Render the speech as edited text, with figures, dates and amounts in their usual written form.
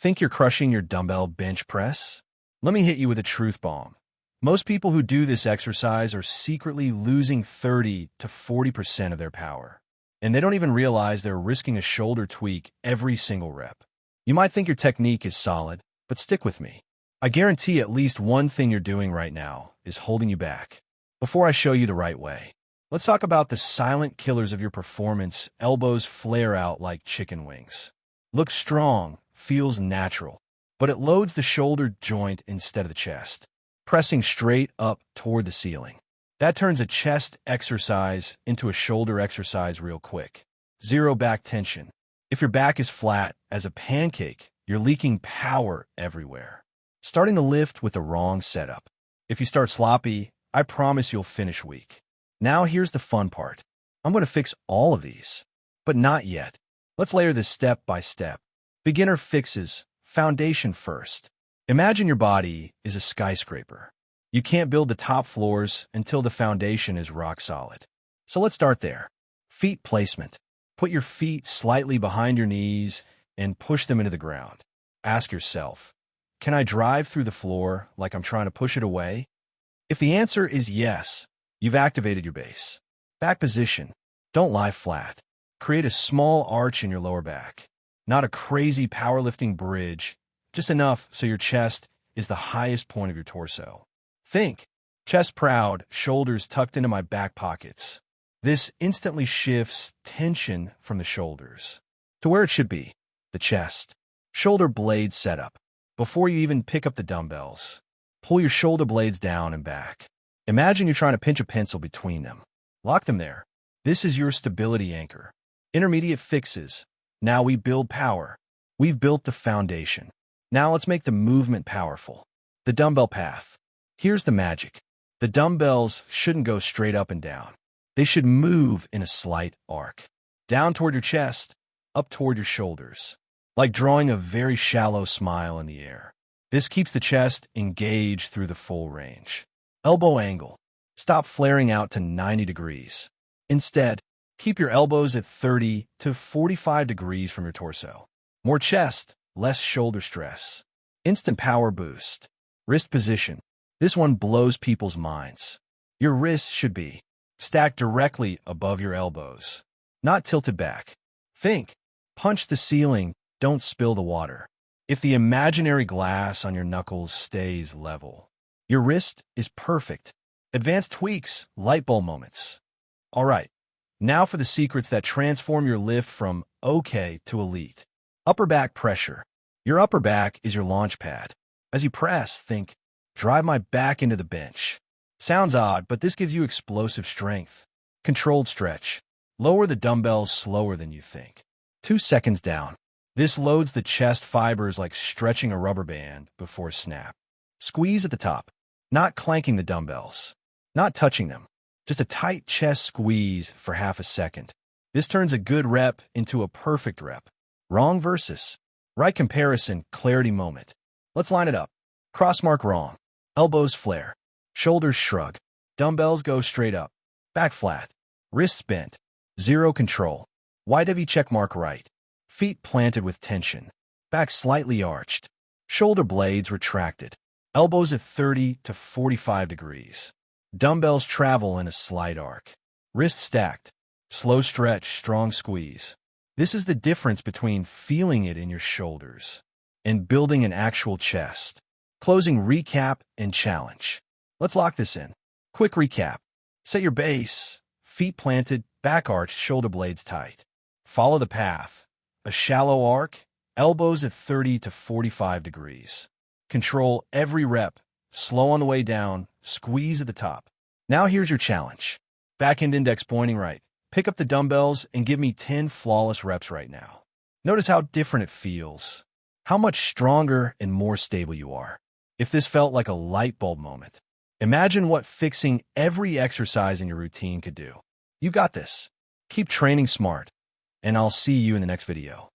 Think you're crushing your dumbbell bench press? Let me hit you with a truth bomb. Most people who do this exercise are secretly losing 30 to 40% of their power. And they don't even realize they're risking a shoulder tweak every single rep. You might think your technique is solid, but stick with me. I guarantee at least one thing you're doing right now is holding you back. Before I show you the right way, let's talk about the silent killers of your performance. Elbows flare out like chicken wings. Looks strong, feels natural, but it loads the shoulder joint instead of the chest, pressing straight up toward the ceiling. That turns a chest exercise into a shoulder exercise real quick. Zero back tension. If your back is flat as a pancake, you're leaking power everywhere. Starting the lift with the wrong setup. If you start sloppy, I promise you'll finish weak. Now here's the fun part. I'm going to fix all of these, but not yet. Let's layer this step by step. Beginner fixes, foundation first. Imagine your body is a skyscraper. You can't build the top floors until the foundation is rock solid. So let's start there. Feet placement. Put your feet slightly behind your knees and push them into the ground. Ask yourself, can I drive through the floor like I'm trying to push it away? If the answer is yes, you've activated your base. Back position. Don't lie flat. Create a small arch in your lower back. Not a crazy powerlifting bridge, just enough so your chest is the highest point of your torso. Think, chest proud, shoulders tucked into my back pockets. This instantly shifts tension from the shoulders to where it should be, the chest. Shoulder blade setup. Before you even pick up the dumbbells, pull your shoulder blades down and back. Imagine you're trying to pinch a pencil between them. Lock them there. This is your stability anchor. Intermediate fixes. Now we build power. We've built the foundation. Now let's make the movement powerful. The dumbbell path. Here's the magic. The dumbbells shouldn't go straight up and down. They should move in a slight arc. Down toward your chest, up toward your shoulders. Like drawing a very shallow smile in the air. This keeps the chest engaged through the full range. Elbow angle. Stop flaring out to 90 degrees. Instead, keep your elbows at 30 to 45 degrees from your torso. More chest, less shoulder stress. Instant power boost. Wrist position. This one blows people's minds. Your wrists should be stacked directly above your elbows, not tilted back. Think, punch the ceiling, don't spill the water. If the imaginary glass on your knuckles stays level, your wrist is perfect. Advanced tweaks, light bulb moments. All right. Now for the secrets that transform your lift from okay to elite. Upper back pressure. Your upper back is your launch pad. As you press, think, drive my back into the bench. Sounds odd, but this gives you explosive strength. Controlled stretch. Lower the dumbbells slower than you think. 2 seconds down. This loads the chest fibers like stretching a rubber band before snap. Squeeze at the top. Not clanking the dumbbells. Not touching them. Just a tight chest squeeze for half a second. This turns a good rep into a perfect rep. Wrong versus right comparison, clarity moment. Let's line it up. Cross mark wrong. Elbows flare. Shoulders shrug. Dumbbells go straight up. Back flat. Wrists bent. Zero control. YW check mark right. Feet planted with tension. Back slightly arched. Shoulder blades retracted. Elbows at 30 to 45 degrees. Dumbbells travel in a slight arc. Wrist stacked. Slow stretch, strong squeeze. This is the difference between feeling it in your shoulders and building an actual chest. Closing recap and challenge. Let's lock this in. Quick recap. Set your base. Feet planted, back arched, shoulder blades tight. Follow the path. A shallow arc. Elbows at 30 to 45 degrees. Control every rep. Slow on the way down. Squeeze at the top. Now here's your challenge. Back end index pointing right. Pick up the dumbbells and give me 10 flawless reps right now. Notice how different it feels. How much stronger and more stable you are. If this felt like a light bulb moment, imagine what fixing every exercise in your routine could do. You got this. Keep training smart, and I'll see you in the next video.